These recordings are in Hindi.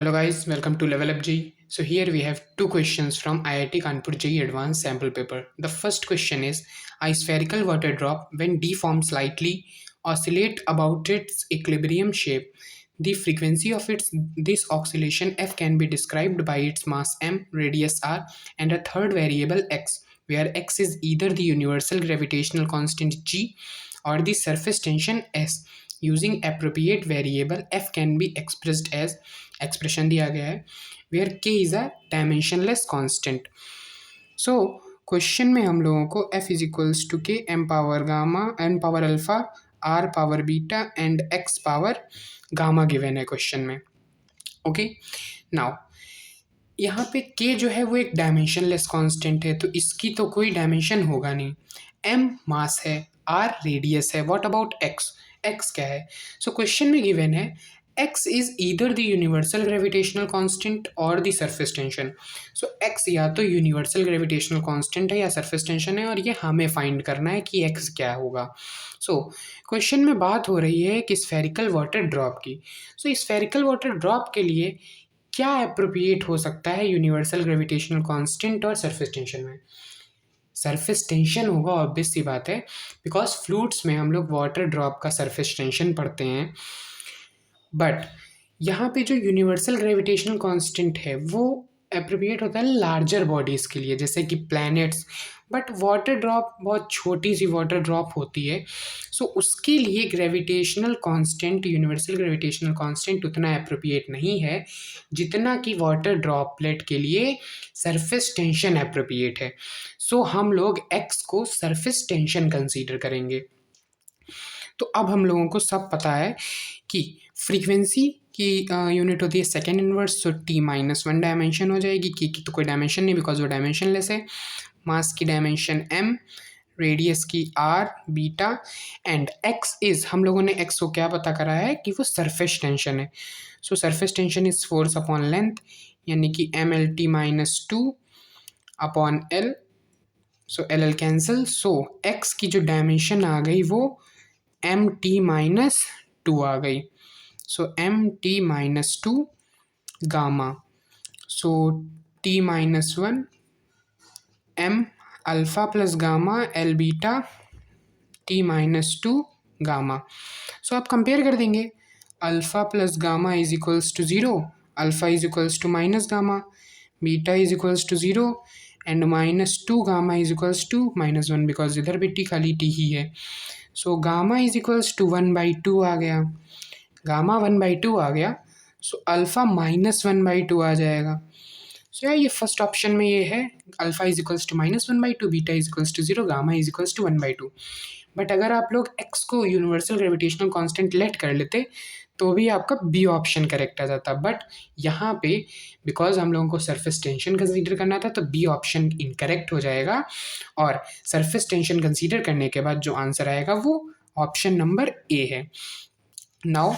Hello guys, welcome to Level Up JEE. So here we have two questions from IIT Kanpur JEE Advanced Sample Paper. The first question is, a spherical water drop when deformed slightly oscillate about its equilibrium shape. The frequency of this oscillation f can be described by its mass m, radius r, and a third variable x, where x is either the universal gravitational constant g or the surface tension s. Using appropriate variable f can be expressed as expression दिया गया है वेयर के is a dimensionless constant. So question में हम लोगों को f इज इक्वल्स टू के m power gamma n power alpha r power beta and x power gamma given है क्वेश्चन में. ओके, नाउ यहाँ पे k जो है वो एक डायमेंशनलेस कांस्टेंट है, तो इसकी तो कोई डायमेंशन होगा नहीं. m मास है, r रेडियस है. What about x? x क्या है? सो क्वेश्चन में गिवन है x is either the universal gravitational constant or the surface tension. So x या तो universal gravitational constant है या surface tension है, और ये हमें फाइंड करना है कि x क्या होगा. So क्वेश्चन में बात हो रही है कि spherical water drop की. So spherical water drop के लिए क्या अप्रोप्रिएट हो सकता है यूनिवर्सल ग्रेविटेशनल कांस्टेंट और सरफेस टेंशन में? सरफेस टेंशन होगा, ऑब्वियस सी बात है, बिकॉज फ्लूइड्स में हम लोग वाटर ड्रॉप का सरफेस टेंशन पढ़ते हैं. बट यहाँ पे जो यूनिवर्सल ग्रेविटेशनल कांस्टेंट है वो अप्रोप्रिएट होता है लार्जर बॉडीज़ के लिए, जैसे कि प्लैनेट्स. बट वाटर ड्रॉप बहुत छोटी सी वाटर ड्रॉप होती है, सो उसके लिए gravitational constant, universal gravitational constant उतना अप्रोप्रिएट नहीं है जितना कि वाटर ड्रॉपलेट के लिए सरफेस टेंशन अप्रोप्रिएट है. सो हम लोग एक्स को सरफेस टेंशन कंसीडर करेंगे. तो अब हम लोगों को सब पता है कि फ्रीक्वेंसी की यूनिट होती है सेकेंड इनवर्स, सो टी माइनस वन डायमेंशन हो जाएगी. की तो कोई डायमेंशन नहीं बिकॉज वो डायमेंशनलेस है. मास की डायमेंशन m, रेडियस की r beta, and x is, हम लोगों ने x को क्या पता करा है कि वो सरफेस टेंशन है. So surface tension is force upon length, यानी कि M L T minus two upon L. So L L cancel. So x की जो डायमेंशन आ गई वो एम टी माइनस टू आ गई. So M T minus two gamma. So T minus one M alpha plus gamma L beta T minus two gamma. So आप कंपेयर कर देंगे. Alpha plus gamma is equals to zero, alpha is equals to minus gamma, beta is equals to zero, and minus two gamma is equals to minus one, because इधर भी टी खाली टी ही है. So gamma is equals to one by two आ गया, गामा वन बाई टू आ गया. So alpha minus one by two आ जाएगा. सो यार ये फर्स्ट ऑप्शन में ये है, alpha is equals to minus one by two, beta is equals to zero, gamma is equals to one by two. But अगर आप लोग एक्स को यूनिवर्सल ग्रेविटेशनल कांस्टेंट लेट कर लेते तो भी आपका बी ऑप्शन करेक्ट आ जाता. बट यहाँ पे बिकॉज हम लोगों को सरफेस टेंशन कंसीडर करना था तो बी ऑप्शन इनकरेक्ट हो जाएगा, और सरफेस टेंशन कंसीडर करने के बाद जो आंसर आएगा वो ऑप्शन नंबर ए है. Now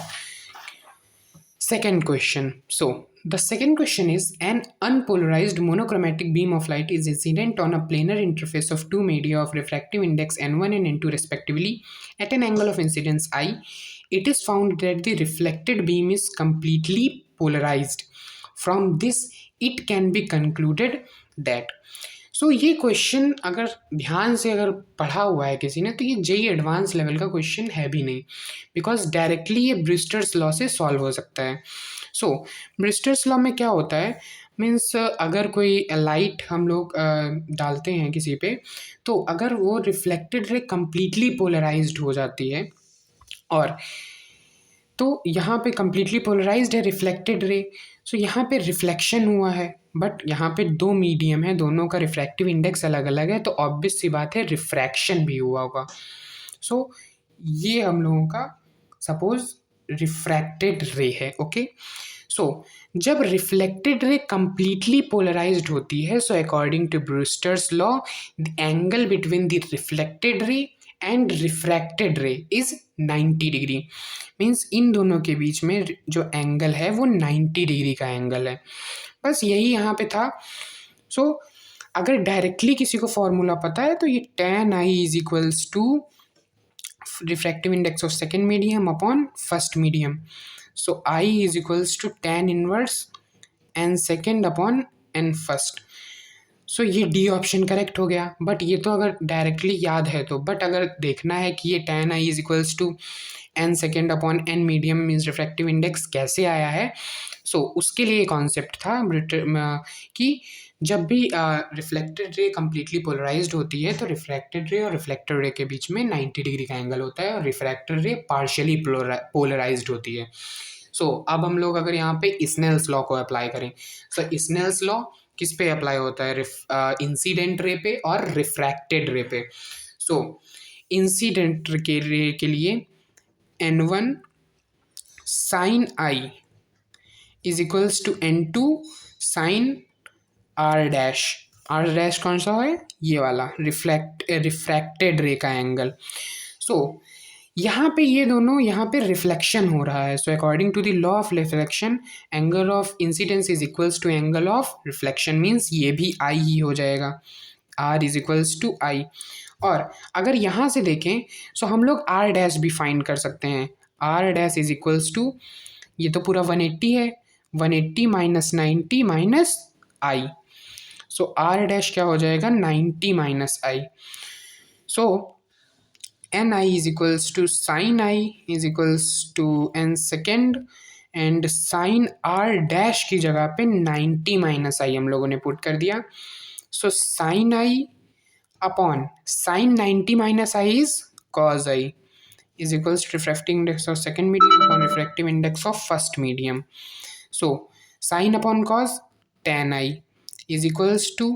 second question. So the second question is, an unpolarized monochromatic beam of light is incident on a planar interface of two media of refractive index n1 and n2 respectively at an angle of incidence I. It is found that the reflected beam is completely polarized. From this it can be concluded that. सो ये क्वेश्चन अगर ध्यान से अगर पढ़ा हुआ है किसी ने तो ये जेई एडवांस लेवल का क्वेश्चन है भी नहीं, बिकॉज डायरेक्टली ये ब्रिस्टर्स लॉ से सॉल्व हो सकता है. सो ब्रिस्टर्स लॉ में क्या होता है, मीन्स अगर कोई लाइट हम लोग डालते हैं किसी पे, तो अगर वो रिफ्लेक्टेड रे कम्प्लीटली पोलराइज्ड हो जाती है, और तो यहाँ पे कम्प्लीटली पोलराइज्ड है रिफ्लेक्टेड रे, सो यहाँ पे रिफ्लेक्शन हुआ है, बट यहाँ पे दो मीडियम है, दोनों का रिफ्रैक्टिव इंडेक्स अलग अलग है, तो ऑब्वियस सी बात है रिफ्रैक्शन भी हुआ होगा. सो ये हम लोगों का सपोज रिफ्रैक्टेड रे है. ओके, सो जब रिफ्लेक्टेड रे कंप्लीटली पोलराइज्ड होती है, so according to Brewster's law the angle between the reflected ray and refracted ray is 90 degree. Means इन दोनों के बीच में जो एंगल है वो 90 डिग्री का एंगल है. बस यही यहाँ पे था. सो अगर डायरेक्टली किसी को फॉर्मूला पता है तो ये tan i is equals to refractive index of second medium upon first medium. So I is equals to tan inverse n second upon n first. So ये डी ऑप्शन करेक्ट हो गया. बट ये तो अगर डायरेक्टली याद है तो, बट अगर देखना है कि ये tan i is equals to n second upon n medium means refractive index कैसे आया है, सो उसके लिए कॉन्सेप्ट था कि जब भी रिफ्लेक्टेड रे कम्प्लीटली पोलराइज्ड होती है तो रिफ्रैक्टेड रे और रिफ्लेक्टेड रे के बीच में 90 डिग्री का एंगल होता है और रिफ्रैक्टेड रे पार्शियली पोलराइज्ड होती है. सो अब हम लोग अगर यहाँ पे स्नेल्स लॉ को अप्लाई करें, सो स्नेल्स लॉ किस पे अप्लाई होता है, इंसिडेंट रे पे और रिफ्रैक्टेड रे पे. सो इंसिडेंट के रे के लिए n1 sine I is equals to n2 sine R dash. R dash कौन सा है, ये वाला रिफ्रैक्टेड रे का एंगल. सो यहाँ पे ये दोनों, यहाँ पे रिफ्लेक्शन हो रहा है. So according to the law of reflection, angle of incidence is equals to angle of reflection, means ये भी आई ही हो जाएगा. R is equals to I. और अगर यहाँ से देखें सो हम लोग आर डैश भी फाइंड कर सकते हैं. R dash is equals to, ये तो पूरा 180 है, 180 minus 90 minus I. So R dash क्या हो जाएगा, 90 minus I. So N I is equals to sine I is equals to N second, and sine R dash की जगह पे 90 माइनस आई हम लोगों ने पुट कर दिया. So sine I upon sine 90 minus I is cause I is equals to refracting index of second medium upon refractive index of first medium. So sin upon cos tan I is equals to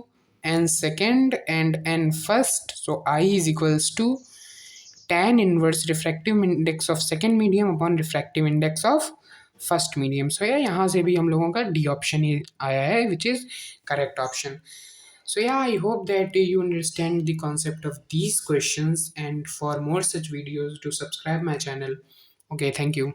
n second and n first. So I is equals to tan inverse refractive index of second medium upon refractive index of first medium. So yeah, यहाँ से भी हम लोगों का D option ही आया है, which is correct option. So yeah, I hope that you understand the concept of these questions, and for more such videos, to subscribe my channel. Okay, thank you.